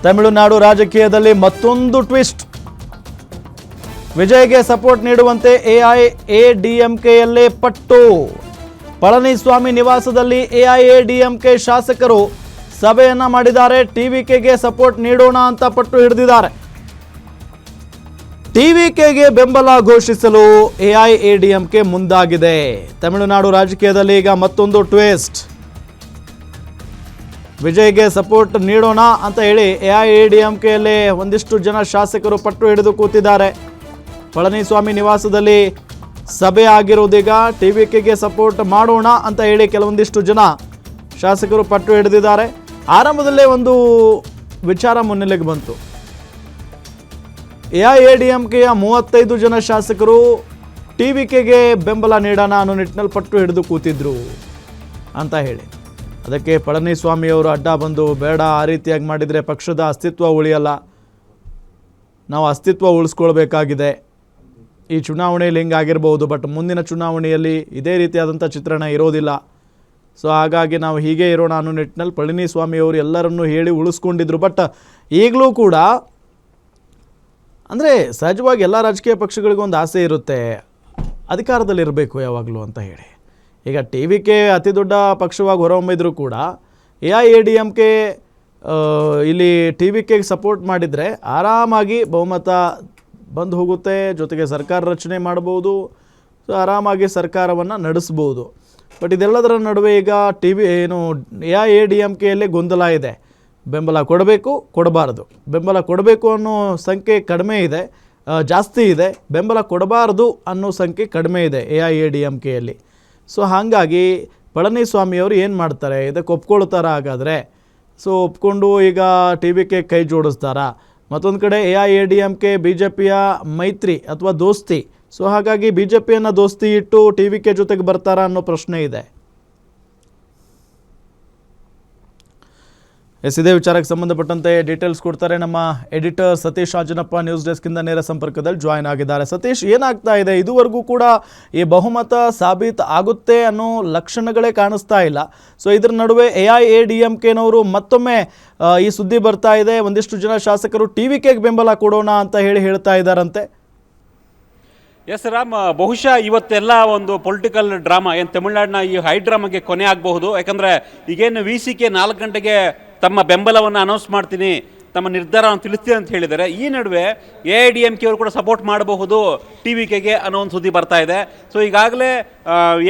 ತಮಿಳುನಾಡು ರಾಜಕೀಯದಲ್ಲಿ ಮತ್ತೊಂದು twist. ವಿಜಯ್ಗೆ support ನೀಡುವಂತೆ ಎಐಎಡಿಎಂಕೆಯಲ್ಲೇ ಪಟ್ಟು. ಪಳನಿಸ್ವಾಮಿ ನಿವಾಸದಲ್ಲಿ ಎಐಎಡಿಎಂಕೆ ಶಾಸಕರು ಸಭೆಯನ್ನ ಮಾಡಿದ್ದಾರೆ. ಟಿವಿಕೆಗೆ ಸಪೋರ್ಟ್ ನೀಡೋಣ ಅಂತ ಪಟ್ಟು ಹಿಡಿದಿದ್ದಾರೆ. ಟಿವಿಕೆಗೆ ಬೆಂಬಲ ಘೋಷಿಸಲು ಎಐಎಡಿಎಂಕೆ ಮುಂದಾಗಿದೆ. ತಮಿಳುನಾಡು ರಾಜಕೀಯದಲ್ಲಿ ಈಗ ಮತ್ತೊಂದು ಟ್ವಿಸ್ಟ್. ವಿಜಯ್ಗೆ ಸಪೋರ್ಟ್ ನೀಡೋಣ ಅಂತ ಹೇಳಿ ಎಐಎಡಿಎಂಕೆಯಲ್ಲೇ ಒಂದಿಷ್ಟು ಜನ ಶಾಸಕರು ಪಟ್ಟು ಹಿಡಿದು ಕೂತಿದ್ದಾರೆ. ಪಳನಿಸ್ವಾಮಿ ನಿವಾಸದಲ್ಲಿ ಸಭೆ ಆಗಿರುವುದೀಗ ಟಿವಿಕೆಗೆ ಸಪೋರ್ಟ್ ಮಾಡೋಣ ಅಂತ ಹೇಳಿ ಕೆಲವೊಂದಿಷ್ಟು ಜನ ಶಾಸಕರು ಪಟ್ಟು ಹಿಡಿದಿದ್ದಾರೆ. ಆರಂಭದಲ್ಲೇ ಒಂದು ವಿಚಾರ ಮುನ್ನೆಲೆಗೆ ಬಂತು. ಎಐಎಡಿಎಂಕೆಯ 35 ಜನ ಶಾಸಕರು ಟಿವಿಕೆಗೆ ಬೆಂಬಲ ನೀಡೋಣ ಅನ್ನೋ ನಿಟ್ಟಿನಲ್ಲಿ ಪಟ್ಟು ಹಿಡಿದು ಕೂತಿದ್ರು ಅಂತ ಹೇಳಿ, ಅದಕ್ಕೆ ಪಳನಿಸ್ವಾಮಿಯವರು ಅಡ್ಡ ಬಂದು ಬೇಡ, ಆ ರೀತಿಯಾಗಿ ಮಾಡಿದರೆ ಪಕ್ಷದ ಅಸ್ತಿತ್ವ ಉಳಿಯಲ್ಲ, ನಾವು ಅಸ್ತಿತ್ವ ಉಳಿಸ್ಕೊಳ್ಬೇಕಾಗಿದೆ. ಈ ಚುನಾವಣೆಯಲ್ಲಿ ಹಿಂಗಾಗಿರ್ಬೋದು, ಬಟ್ ಮುಂದಿನ ಚುನಾವಣೆಯಲ್ಲಿ ಇದೇ ರೀತಿಯಾದಂಥ ಚಿತ್ರಣ ಇರೋದಿಲ್ಲ. ಸೊ ಹಾಗಾಗಿ ನಾವು ಹೀಗೆ ಇರೋಣ ಅನ್ನೋ ನಿಟ್ಟಿನಲ್ಲಿ ಪಳನಿಸ್ವಾಮಿಯವರು ಎಲ್ಲರನ್ನೂ ಹೇಳಿ ಉಳಿಸ್ಕೊಂಡಿದ್ರು. ಬಟ್ ಈಗಲೂ ಕೂಡ ಅಂದರೆ ಸಹಜವಾಗಿ ಎಲ್ಲ ರಾಜಕೀಯ ಪಕ್ಷಗಳಿಗೂ ಒಂದು ಆಸೆ ಇರುತ್ತೆ, ಅಧಿಕಾರದಲ್ಲಿರಬೇಕು ಯಾವಾಗಲೂ ಅಂತ ಹೇಳಿ. ಈಗ ಟಿವಿಕೆ ಅತಿ ದೊಡ್ಡ ಪಕ್ಷವಾಗಿ ಹೊರಹೊಮ್ಮಿದ್ರು ಕೂಡ ಎಐಎಡಿಎಂಕೆ ಇಲ್ಲಿ ಟಿವಿಕೆಗೆ ಸಪೋರ್ಟ್ ಮಾಡಿದರೆ ಆರಾಮಾಗಿ ಬಹುಮತ ಬಂದು ಹೋಗುತ್ತೆ, ಜೊತೆಗೆ ಸರ್ಕಾರ ರಚನೆ ಮಾಡ್ಬೋದು, ಸೊ ಆರಾಮಾಗಿ ಸರ್ಕಾರವನ್ನು ನಡೆಸ್ಬೋದು. ಬಟ್ ಇದೆಲ್ಲದರ ನಡುವೆ ಈಗ ಎಐಎಡಿಎಂಕೆಯಲ್ಲೇ ಗೊಂದಲ ಇದೆ. ಬೆಂಬಲ ಕೊಡಬೇಕು, ಕೊಡಬಾರ್ದು. ಬೆಂಬಲ ಕೊಡಬೇಕು ಅನ್ನೋ ಸಂಖ್ಯೆ ಕಡಿಮೆ ಇದೆ, ಜಾಸ್ತಿ ಇದೆ. ಬೆಂಬಲ ಕೊಡಬಾರ್ದು ಅನ್ನೋ ಸಂಖ್ಯೆ ಕಡಿಮೆ ಇದೆ ಎಐಎಡಿಎಂಕೆಯಲ್ಲಿ. ಸೊ ಹಾಗಾಗಿ ಪಳನಿಸ್ವಾಮಿಯವರು ಏನು ಮಾಡ್ತಾರೆ, ಇದಕ್ಕೆ ಒಪ್ಕೊಳ್ತಾರ? ಹಾಗಾದರೆ ಸೊ ಒಪ್ಕೊಂಡು ಈಗ ಟಿವಿಕೆ ಕೈ ಜೋಡಿಸ್ತಾರಾ? ಮತ್ತೊಂದು ಕಡೆ ಎಐಎಡಿಎಂಕೆ BJPಯ ಮೈತ್ರಿ ಅಥವಾ ದೋಸ್ತಿ, ಸೊ ಹಾಗಾಗಿ BJPಯನ್ನು ದೋಸ್ತಿ ಇಟ್ಟು ಟಿವಿಕೆ ಜೊತೆಗೆ ಬರ್ತಾರಾ ಅನ್ನೋ ಪ್ರಶ್ನೆ ಇದೆ. ಇದೇ ವಿಚಾರಕ್ಕೆ ಸಂಬಂಧಪಟ್ಟಂತೆ ಡೀಟೇಲ್ಸ್ ಕೊಡ್ತಾರೆ ನಮ್ಮ ಎಡಿಟರ್ ಸತೀಶ್ ಆಂಜನಪ್ಪ, ನ್ಯೂಸ್ ಡೆಸ್ಕಿಂದ ನೇರ ಸಂಪರ್ಕದಲ್ಲಿ ಜಾಯ್ನ್ ಆಗಿದ್ದಾರೆ. ಸತೀಶ್, ಏನಾಗ್ತಾ ಇದೆ? ಇದುವರೆಗೂ ಕೂಡ ಈ ಬಹುಮತ ಸಾಬೀತು ಆಗುತ್ತೆ ಅನ್ನೋ ಲಕ್ಷಣಗಳೇ ಕಾಣಿಸ್ತಾ ಇಲ್ಲ. ಸೊ ಇದರ ನಡುವೆ ಎಐಎಡಿಎಂಕೆನವರು ಮತ್ತೊಮ್ಮೆ ಈ ಸುದ್ದಿ ಬರ್ತಾ ಇದೆ, ಒಂದಿಷ್ಟು ಜನ ಶಾಸಕರು ಟಿವಿಕೆಗೆ ಬೆಂಬಲ ಕೊಡೋಣ ಅಂತ ಹೇಳ್ತಾ ಇದ್ದಾರಂತೆ. ಎಸ್ ರಾಮ್, ಬಹುಶಃ ಇವತ್ತೆಲ್ಲ ಒಂದು ಪೊಲಿಟಿಕಲ್ ಡ್ರಾಮಾ ಏನು ತಮಿಳುನಾಡಿನ ಈ ಹೈ ಡ್ರಾಮಾಗೆ ಕೊನೆ ಆಗಬಹುದು. ಯಾಕಂದರೆ ಈಗೇನು VCK 4 ಗಂಟೆಗೆ ತಮ್ಮ ಬೆಂಬಲವನ್ನು ಅನೌನ್ಸ್ ಮಾಡ್ತೀನಿ, ತಮ್ಮ ನಿರ್ಧಾರವನ್ನು ತಿಳಿಸ್ತೀನಿ ಅಂತ ಹೇಳಿದ್ದಾರೆ. ಈ ನಡುವೆ ಎಐಎಡಿಎಂಕೆ ಅವರು ಕೂಡ ಸಪೋರ್ಟ್ ಮಾಡಬಹುದು ಟಿವಿಕೆಗೆ ಅನ್ನೋ ಒಂದು ಸುದ್ದಿ ಬರ್ತಾ ಇದೆ. ಸೊ ಈಗಾಗಲೇ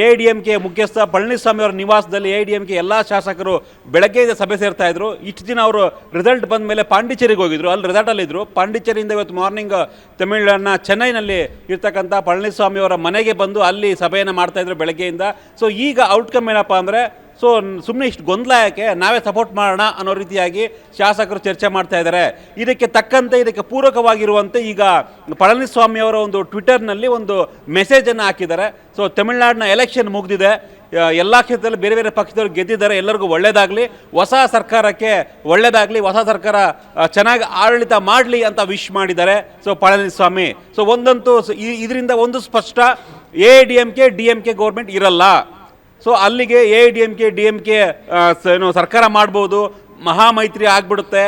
ಎಐಎಡಿಎಂಕೆ ಮುಖ್ಯಸ್ಥ ಪಳನಿಸ್ವಾಮಿ ಅವರ ನಿವಾಸದಲ್ಲಿ ಎಐಎಡಿಎಂಕೆ ಎಲ್ಲ ಶಾಸಕರು ಬೆಳಗ್ಗೆ ಸಭೆ ಸೇರ್ತಾ ಇದ್ರು. ಇಷ್ಟು ದಿನ ಅವರು ರಿಸಲ್ಟ್ ಬಂದ ಮೇಲೆ ಪಾಂಡಿಚೇರಿಗೆ ಹೋಗಿದ್ರು, ಅಲ್ಲಿ ರೆಸಾರ್ಟಲ್ಲಿದ್ದರು. ಪಾಂಡಿಚೇರಿಯಿಂದ ಇವತ್ತು ಮಾರ್ನಿಂಗ್ ತಮಿಳುನಾಡಿನ ಚೆನ್ನೈನಲ್ಲಿ ಇರ್ತಕ್ಕಂಥ ಪಳನಿಸ್ವಾಮಿ ಅವರ ಮನೆಗೆ ಬಂದು ಅಲ್ಲಿ ಸಭೆಯನ್ನು ಮಾಡ್ತಾಯಿದ್ರು ಬೆಳಗ್ಗೆಯಿಂದ. ಸೊ ಈಗ ಔಟ್ಕಮ್ ಏನಪ್ಪ ಅಂದರೆ, ಸೊ ಸುಮ್ಮನೆ ಇಷ್ಟು ಗೊಂದಲ ಯಾಕೆ, ನಾವೇ ಸಪೋರ್ಟ್ ಮಾಡೋಣ ಅನ್ನೋ ರೀತಿಯಾಗಿ ಶಾಸಕರು ಚರ್ಚೆ ಮಾಡ್ತಾ ಇದ್ದಾರೆ. ಇದಕ್ಕೆ ತಕ್ಕಂತೆ, ಇದಕ್ಕೆ ಪೂರಕವಾಗಿರುವಂತೆ ಈಗ ಪಳನಿಸ್ವಾಮಿ ಅವರ ಒಂದು ಟ್ವಿಟರ್ನಲ್ಲಿ ಒಂದು ಮೆಸೇಜನ್ನು ಹಾಕಿದ್ದಾರೆ. ಸೊ ತಮಿಳುನಾಡಿನ ಎಲೆಕ್ಷನ್ ಮುಗಿದಿದೆ, ಎಲ್ಲ ಕ್ಷೇತ್ರದಲ್ಲಿ ಬೇರೆ ಬೇರೆ ಪಕ್ಷದವರು ಗೆದ್ದಿದ್ದಾರೆ, ಎಲ್ಲರಿಗೂ ಒಳ್ಳೆಯದಾಗಲಿ, ಹೊಸ ಸರ್ಕಾರಕ್ಕೆ ಒಳ್ಳೆಯದಾಗಲಿ, ಹೊಸ ಸರ್ಕಾರ ಚೆನ್ನಾಗಿ ಆಡಳಿತ ಮಾಡಲಿ ಅಂತ ವಿಶ್ ಮಾಡಿದ್ದಾರೆ ಸೊ ಪಳನಿಸ್ವಾಮಿ. ಸೊ ಒಂದಂತೂ ಇದರಿಂದ ಒಂದು ಸ್ಪಷ್ಟ, ಎಐಎಡಿಎಂಕೆ DMK ಗೌರ್ಮೆಂಟ್ ಇರಲ್ಲ. ಸೊ ಅಲ್ಲಿಗೆ ಎಐಎಡಿಎಂಕೆ DMK ಸರ್ಕಾರ ಮಾಡ್ಬೋದು, ಮಹಾಮೈತ್ರಿ ಆಗಿಬಿಡುತ್ತೆ.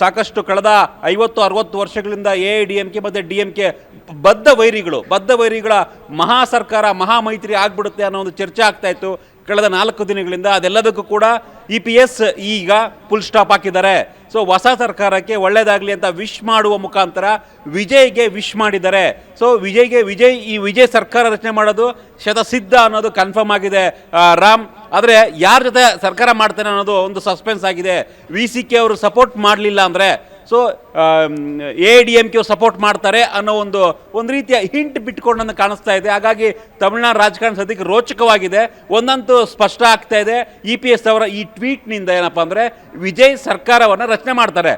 ಸಾಕಷ್ಟು ಕಳೆದ 50-60 ವರ್ಷಗಳಿಂದ ಎಐಎಡಿಎಂಕೆ ಮತ್ತು DMK ಬದ್ಧ ವೈರಿಗಳ ಮಹಾ ಸರ್ಕಾರ, ಮಹಾಮೈತ್ರಿ ಆಗಿಬಿಡುತ್ತೆ ಅನ್ನೋ ಒಂದು ಚರ್ಚೆ ಆಗ್ತಾಯಿತ್ತು ಕಳೆದ 4 ದಿನಗಳಿಂದ. ಅದೆಲ್ಲದಕ್ಕೂ ಕೂಡ EPS ಈಗ ಫುಲ್ ಸ್ಟಾಪ್ ಹಾಕಿದ್ದಾರೆ. ಸೊ ಹೊಸ ಸರ್ಕಾರಕ್ಕೆ ಒಳ್ಳೆಯದಾಗಲಿ ಅಂತ ವಿಶ್ ಮಾಡುವ ಮುಖಾಂತರ ವಿಜಯ್ಗೆ ವಿಶ್ ಮಾಡಿದ್ದಾರೆ. ಸೊ ವಿಜಯ್ ಸರ್ಕಾರ ರಚನೆ ಮಾಡೋದು ಶತಸಿದ್ಧ ಅನ್ನೋದು ಕನ್ಫರ್ಮ್ ಆಗಿದೆ ರಾಮ್. ಆದರೆ ಯಾರ ಜೊತೆ ಸರ್ಕಾರ ಮಾಡ್ತಾನೆ ಅನ್ನೋದು ಒಂದು ಸಸ್ಪೆನ್ಸ್ ಆಗಿದೆ. VCK ಅವರು ಸಪೋರ್ಟ್ ಮಾಡಲಿಲ್ಲ ಅಂದರೆ ಸೊ ಎಐಎಡಿಎಂಕೆ ಸಪೋರ್ಟ್ ಮಾಡ್ತಾರೆ ಅನ್ನೋ ಒಂದು ರೀತಿಯ ಹಿಂಟ್ ಬಿಟ್ಕೊಂಡನ್ನು ಕಾಣಿಸ್ತಾ ಇದೆ. ಹಾಗಾಗಿ ತಮಿಳುನಾಡು ರಾಜಕಾರಣ ಸದ್ಯಕ್ಕೆ ರೋಚಕವಾಗಿದೆ. ಒಂದಂತೂ ಸ್ಪಷ್ಟ ಆಗ್ತಾ ಇದೆ, EPS ಅವರ ಈ ಟ್ವೀಟ್ನಿಂದ ಏನಪ್ಪ ಅಂದರೆ ವಿಜಯ್ ಸರ್ಕಾರವನ್ನು ರಚನೆ ಮಾಡ್ತಾರೆ.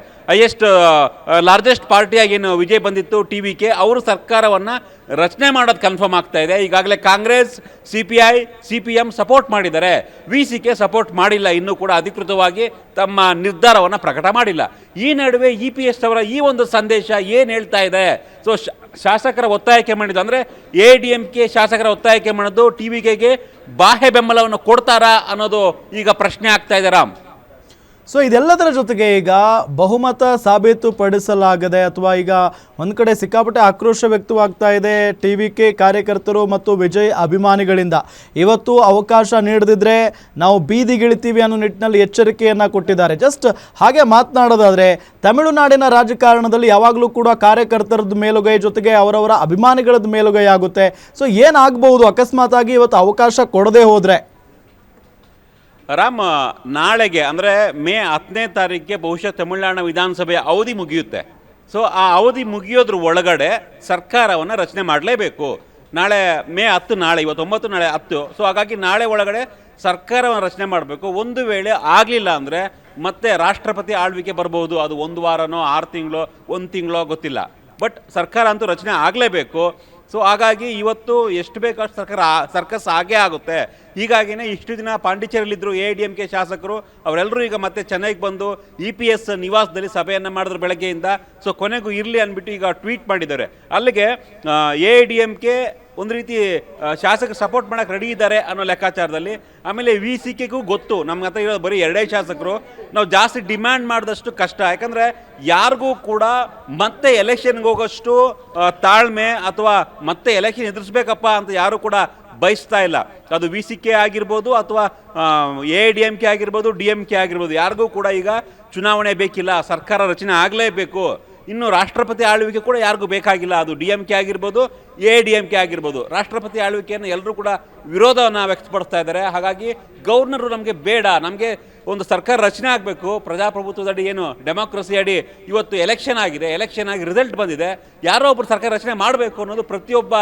ಲಾರ್ಜೆಸ್ಟ್ ಪಾರ್ಟಿಯಾಗಿ ಏನು ವಿಜಯ್ ಬಂದಿತ್ತು TVK, ಅವರು ಸರ್ಕಾರವನ್ನು ರಚನೆ ಮಾಡೋದು ಕನ್ಫರ್ಮ್ ಆಗ್ತಾ ಇದೆ. ಈಗಾಗಲೇ ಕಾಂಗ್ರೆಸ್, CPI, CPM ಸಪೋರ್ಟ್ ಮಾಡಿದ್ದಾರೆ, VCK ಸಪೋರ್ಟ್ ಮಾಡಿಲ್ಲ, ಇನ್ನೂ ಕೂಡ ಅಧಿಕೃತವಾಗಿ ತಮ್ಮ ನಿರ್ಧಾರವನ್ನು ಪ್ರಕಟ ಮಾಡಿಲ್ಲ. ಈ ನಡುವೆ EPS ಅವರ ಈ ಒಂದು ಸಂದೇಶ ಏನು ಹೇಳ್ತಾ ಇದೆ? ಸೊ ಶಾಸಕರ ಒತ್ತಾಯಕ್ಕೆ ಮಾಡಿದ್ದು ಅಂದರೆ ಎಐಎಡಿಎಂಕೆ ಶಾಸಕರ ಒತ್ತಾಯಕ್ಕೆ ಮಾಡೋದು TVKಗೆ ಬಾಹ್ಯ ಬೆಂಬಲವನ್ನು ಕೊಡ್ತಾರಾ ಅನ್ನೋದು ಈಗ ಪ್ರಶ್ನೆ ಆಗ್ತಾ ಇದೆ ರಾಮ್. ಸೊ ಇದೆಲ್ಲದರ ಜೊತೆಗೆ ಈಗ ಬಹುಮತ ಸಾಬೀತುಪಡಿಸಲಾಗದೆ ಅಥವಾ ಈಗ ಒಂದು ಕಡೆ ಸಿಕ್ಕಾಪಟ್ಟೆ ಆಕ್ರೋಶ ವ್ಯಕ್ತವಾಗ್ತಾ ಇದೆ TVK ಕಾರ್ಯಕರ್ತರು ಮತ್ತು ವಿಜಯ್ ಅಭಿಮಾನಿಗಳಿಂದ. ಇವತ್ತು ಅವಕಾಶ ನೀಡದಿದ್ರೆ ನಾವು ಬೀದಿಗಿಳಿತೀವಿ ಅನ್ನೋ ನಿಟ್ಟಿನಲ್ಲಿ ಎಚ್ಚರಿಕೆಯನ್ನು ಕೊಟ್ಟಿದ್ದಾರೆ. ಜಸ್ಟ್ ಹಾಗೆ ಮಾತನಾಡೋದಾದರೆ ತಮಿಳುನಾಡಿನ ರಾಜಕಾರಣದಲ್ಲಿ ಯಾವಾಗಲೂ ಕೂಡ ಕಾರ್ಯಕರ್ತರದ್ದು ಮೇಲುಗೈ ಜೊತೆಗೆ ಅವರವರ ಅಭಿಮಾನಿಗಳದ್ದು ಮೇಲುಗೈ ಆಗುತ್ತೆ. ಸೊ ಏನಾಗಬಹುದು ಅಕಸ್ಮಾತ್ ಆಗಿ ಇವತ್ತು ಅವಕಾಶ ಕೊಡದೆ ಹೋದರೆ? ರಾಮ್, ನಾಳೆಗೆ ಅಂದರೆ ಮೇ 10ನೇ ತಾರೀಕಿಗೆ ಬಹುಶಃ ತಮಿಳುನಾಡಿನ ವಿಧಾನಸಭೆಯ ಅವಧಿ ಮುಗಿಯುತ್ತೆ. ಸೊ ಆ ಅವಧಿ ಮುಗಿಯೋದ್ರ ಒಳಗಡೆ ಸರ್ಕಾರವನ್ನು ರಚನೆ ಮಾಡಲೇಬೇಕು. ನಾಳೆ ಮೇ 10, ನಾಳೆ ಇವತ್ತು 9, ನಾಳೆ 10. ಸೊ ಹಾಗಾಗಿ ನಾಳೆ ಒಳಗಡೆ ಸರ್ಕಾರವನ್ನು ರಚನೆ ಮಾಡಬೇಕು. ಒಂದು ವೇಳೆ ಆಗಲಿಲ್ಲ ಅಂದರೆ ಮತ್ತೆ ರಾಷ್ಟ್ರಪತಿ ಆಳ್ವಿಕೆ ಬರ್ಬೋದು. ಅದು 1 ವಾರನೋ 6 ತಿಂಗಳೋ 1 ತಿಂಗಳೋ ಗೊತ್ತಿಲ್ಲ. ಬಟ್ ಸರ್ಕಾರ ಅಂತೂ ರಚನೆ ಆಗಲೇಬೇಕು. ಸೊ ಹಾಗಾಗಿ ಇವತ್ತು ಎಷ್ಟು ಬೇಕಾಷ್ಟು ಸರ್ಕಸ್ ಆಗೇ ಆಗುತ್ತೆ. ಹೀಗಾಗಿನೇ ಇಷ್ಟು ದಿನ ಪಾಂಡಿಚೇರಿಯಲ್ಲಿದ್ದರು AIADMK ಶಾಸಕರು, ಅವರೆಲ್ಲರೂ ಈಗ ಮತ್ತೆ ಚೆನ್ನೈಗೆ ಬಂದು EPS ನಿವಾಸದಲ್ಲಿ ಸಭೆಯನ್ನು ಮಾಡಿದ್ರು ಬೆಳಗ್ಗೆಯಿಂದ. ಸೊ ಕೊನೆಗೂ ಇರಲಿ ಅಂದ್ಬಿಟ್ಟು ಈಗ ಟ್ವೀಟ್ ಮಾಡಿದ್ದಾರೆ. ಅಲ್ಲಿಗೆ AIADMK ಒಂದು ರೀತಿ ಶಾಸಕರು ಸಪೋರ್ಟ್ ಮಾಡೋಕ್ಕೆ ರೆಡಿ ಇದ್ದಾರೆ ಅನ್ನೋ ಲೆಕ್ಕಾಚಾರದಲ್ಲಿ. ಆಮೇಲೆ VCKಗೂ ಗೊತ್ತು ನಮ್ಮ ಹತ್ರ ಇರೋದು ಬರೀ 2 ಶಾಸಕರು, ನಾವು ಜಾಸ್ತಿ ಡಿಮ್ಯಾಂಡ್ ಮಾಡಿದಷ್ಟು ಕಷ್ಟ. ಯಾಕಂದರೆ ಯಾರಿಗೂ ಕೂಡ ಮತ್ತೆ ಎಲೆಕ್ಷನ್ಗೆ ಹೋಗೋಷ್ಟು ತಾಳ್ಮೆ ಅಥವಾ ಮತ್ತೆ ಎಲೆಕ್ಷನ್ ಎದುರಿಸ್ಬೇಕಪ್ಪ ಅಂತ ಯಾರೂ ಕೂಡ ಬಯಸ್ತಾ ಇಲ್ಲ. ಅದು VCK ಆಗಿರ್ಬೋದು ಅಥವಾ AIADMK ಆಗಿರ್ಬೋದು, DMK ಆಗಿರ್ಬೋದು, ಯಾರಿಗೂ ಕೂಡ ಈಗ ಚುನಾವಣೆ ಬೇಕಿಲ್ಲ, ಸರ್ಕಾರ ರಚನೆ ಆಗಲೇಬೇಕು. ಇನ್ನು ರಾಷ್ಟ್ರಪತಿ ಆಳ್ವಿಕೆ ಕೂಡ ಯಾರಿಗೂ ಬೇಕಾಗಿಲ್ಲ. ಅದು DMK ಆಗಿರ್ಬೋದು, AIADMK ಆಗಿರ್ಬೋದು. ರಾಷ್ಟ್ರಪತಿ ಆಳ್ವಿಕೆಯನ್ನು ಎಲ್ಲರೂ ಕೂಡ ವಿರೋಧವನ್ನು ವ್ಯಕ್ತಪಡಿಸ್ತಾ ಇದ್ದಾರೆ. ಹಾಗಾಗಿ ಗವರ್ನರು ನಮಗೆ ಬೇಡ, ನಮಗೆ ಒಂದು ಸರ್ಕಾರ ರಚನೆ ಆಗಬೇಕು. ಪ್ರಜಾಪ್ರಭುತ್ವದಡಿ ಏನು ಡೆಮಾಕ್ರಸಿ ಅಡಿ ಇವತ್ತು ಎಲೆಕ್ಷನ್ ಆಗಿದೆ, ಎಲೆಕ್ಷನ್ ಆಗಿ ರಿಸಲ್ಟ್ ಬಂದಿದೆ, ಯಾರೋ ಒಬ್ಬರು ಸರ್ಕಾರ ರಚನೆ ಮಾಡಬೇಕು ಅನ್ನೋದು ಪ್ರತಿಯೊಬ್ಬ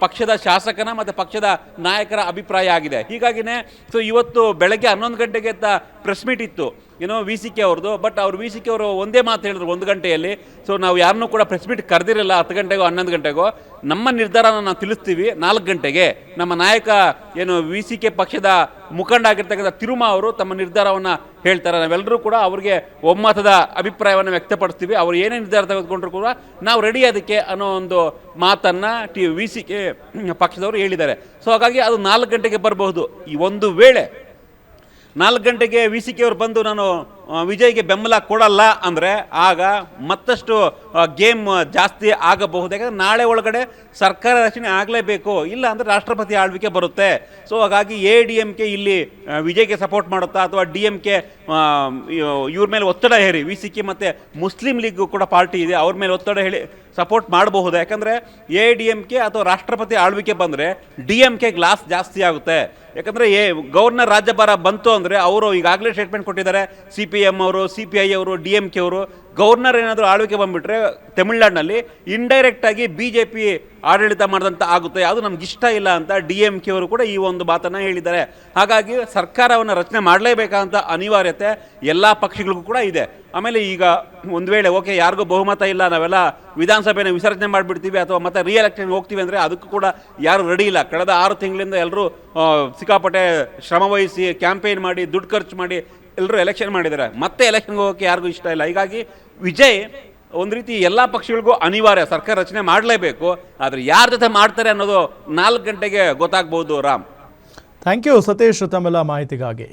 ಪಕ್ಷದ ಶಾಸಕನ ಮತ್ತು ಪಕ್ಷದ ನಾಯಕರ ಅಭಿಪ್ರಾಯ ಆಗಿದೆ. ಹೀಗಾಗಿನೇ ಸೊ ಇವತ್ತು ಬೆಳಗ್ಗೆ 11 ಗಂಟೆಗೆ ಅಂತ ಪ್ರೆಸ್ ಮೀಟ್ ಇತ್ತು ಏನೋ VCK ಅವ್ರದ್ದು. ಬಟ್ ಅವ್ರು VCK ಅವರು ಒಂದೇ ಮಾತು ಹೇಳಿದ್ರು 1 ಗಂಟೆಯಲ್ಲಿ. ಸೊ ನಾವು ಯಾರನ್ನೂ ಕೂಡ ಪ್ರೆಸ್ ಮೀಟ್ ಕರೆದಿರಲ್ಲ 10 ಗಂಟೆಗೋ 11 ಗಂಟೆಗೋ. ನಮ್ಮ ನಿರ್ಧಾರನ ನಾವು ತಿಳಿಸ್ತೀವಿ 4 ಗಂಟೆಗೆ. ನಮ್ಮ ನಾಯಕ ಏನು VCK ಪಕ್ಷದ ಮುಖಂಡ ಆಗಿರ್ತಕ್ಕಂಥ ತಿರುಮಾ ಅವರು ತಮ್ಮ ನಿರ್ಧಾರವನ್ನು ಹೇಳ್ತಾರೆ. ನಾವೆಲ್ಲರೂ ಕೂಡ ಅವ್ರಿಗೆ ಒಮ್ಮತದ ಅಭಿಪ್ರಾಯವನ್ನು ವ್ಯಕ್ತಪಡಿಸ್ತೀವಿ. ಅವರು ಏನೇ ನಿರ್ಧಾರ ತೆಗೆದುಕೊಂಡ್ರು ಕೂಡ ನಾವು ರೆಡಿ ಅದಕ್ಕೆ ಅನ್ನೋ ಒಂದು ಮಾತನ್ನು VCK ಪಕ್ಷದವರು ಹೇಳಿದ್ದಾರೆ. ಸೊ ಹಾಗಾಗಿ ಅದು 4 ಗಂಟೆಗೆ ಬರಬಹುದು. ಈ ಒಂದು ವೇಳೆ 4 ಗಂಟೆಗೆ VCK ಅವರು ಬಂದು ನಾನು ವಿಜಯ್ಗೆ ಬೆಂಬಲ ಕೊಡಲ್ಲ ಅಂದರೆ ಆಗ ಮತ್ತಷ್ಟು ಗೇಮ್ ಜಾಸ್ತಿ ಆಗಬಹುದು. ಯಾಕಂದರೆ ನಾಳೆ ಒಳಗಡೆ ಸರ್ಕಾರ ರಚನೆ ಆಗಲೇಬೇಕು, ಇಲ್ಲ ಅಂದರೆ ರಾಷ್ಟ್ರಪತಿ ಆಳ್ವಿಕೆ ಬರುತ್ತೆ. ಸೊ ಹಾಗಾಗಿ AIADMK ಇಲ್ಲಿ ವಿಜಯ್ಗೆ ಸಪೋರ್ಟ್ ಮಾಡುತ್ತಾ ಅಥವಾ DMK ಇವ್ರ ಮೇಲೆ ಒತ್ತಡ ಹೇರಿ, VCK ಮತ್ತು ಮುಸ್ಲಿಂ ಲೀಗ್ ಕೂಡ ಪಾರ್ಟಿ ಇದೆ, ಅವ್ರ ಮೇಲೆ ಒತ್ತಡ ಹೇಳಿ ಸಪೋರ್ಟ್ ಮಾಡಬಹುದು. ಯಾಕಂದರೆ AIADMK ಅಥವಾ ರಾಷ್ಟ್ರಪತಿ ಆಳ್ವಿಕೆ ಬಂದರೆ DMK ಗ್ಲಾಸ್ ಜಾಸ್ತಿ ಆಗುತ್ತೆ. ಯಾಕಂದರೆ ಗವರ್ನರ್ ರಾಜ್ಯಭಾರ ಬಂತು ಅಂದರೆ ಅವರು ಈಗಾಗಲೇ ಸ್ಟೇಟ್ಮೆಂಟ್ ಕೊಟ್ಟಿದ್ದಾರೆ. CPM ಅವರು, CPI ಅವರು, DMK ಅವರು ಗವರ್ನರ್ ಏನಾದರೂ ಆಳ್ವಿಕೆ ಬಂದುಬಿಟ್ರೆ ತಮಿಳುನಾಡಿನಲ್ಲಿ ಇಂಡೈರೆಕ್ಟಾಗಿ BJP ಆಡಳಿತ ಮಾಡಿದಂಥ ಆಗುತ್ತೆ. ಅದು ನಮ್ಗೆ ಇಷ್ಟ ಇಲ್ಲ ಅಂತ DMK ಅವರು ಕೂಡ ಈ ಒಂದು ಮಾತನ್ನು ಹೇಳಿದ್ದಾರೆ. ಹಾಗಾಗಿ ಸರ್ಕಾರವನ್ನು ರಚನೆ ಮಾಡಲೇಬೇಕಂತ ಅನಿವಾರ್ಯತೆ ಎಲ್ಲ ಪಕ್ಷಗಳಿಗೂ ಕೂಡ ಇದೆ. ಆಮೇಲೆ ಈಗ ಒಂದು ವೇಳೆ ಓಕೆ ಯಾರಿಗೂ ಬಹುಮತ ಇಲ್ಲ, ನಾವೆಲ್ಲ ವಿಧಾನಸಭೆನ ವಿಸರ್ಜನೆ ಮಾಡಿಬಿಡ್ತೀವಿ ಅಥವಾ ಮತ್ತೆ ರೀಎಲೆಕ್ಷನ್ಗೆ ಹೋಗ್ತೀವಿ ಅಂದರೆ ಅದಕ್ಕೂ ಕೂಡ ಯಾರು ರೆಡಿ ಇಲ್ಲ. ಕಳೆದ 6 ತಿಂಗಳಿಂದ ಎಲ್ಲರೂ ಸಿಕ್ಕಾಪಟ್ಟೆ ಶ್ರಮವಹಿಸಿ ಕ್ಯಾಂಪೇನ್ ಮಾಡಿ ದುಡ್ಡು ಖರ್ಚು ಮಾಡಿ ಎಲ್ಲರೂ ಎಲೆಕ್ಷನ್ ಮಾಡಿದ್ದಾರೆ. ಮತ್ತೆ ಎಲೆಕ್ಷನ್ಗೆ ಹೋಗೋಕ್ಕೆ ಯಾರಿಗೂ ಇಷ್ಟ ಇಲ್ಲ. ಹೀಗಾಗಿ ವಿಜಯ್ ಒಂದು ರೀತಿ ಎಲ್ಲ ಪಕ್ಷಗಳಿಗೂ ಅನಿವಾರ್ಯ, ಸರ್ಕಾರ ರಚನೆ ಮಾಡಲೇಬೇಕು. ಆದರೆ ಯಾರ ಜೊತೆ ಮಾಡ್ತಾರೆ ಅನ್ನೋದು 4 ಗಂಟೆಗೆ ಗೊತ್ತಾಗ್ಬೋದು. ರಾಮ್, ಥ್ಯಾಂಕ್ ಯು ಸತೀಶ್ ತಮ್ಮೆಲ್ಲ ಮಾಹಿತಿಗಾಗಿ.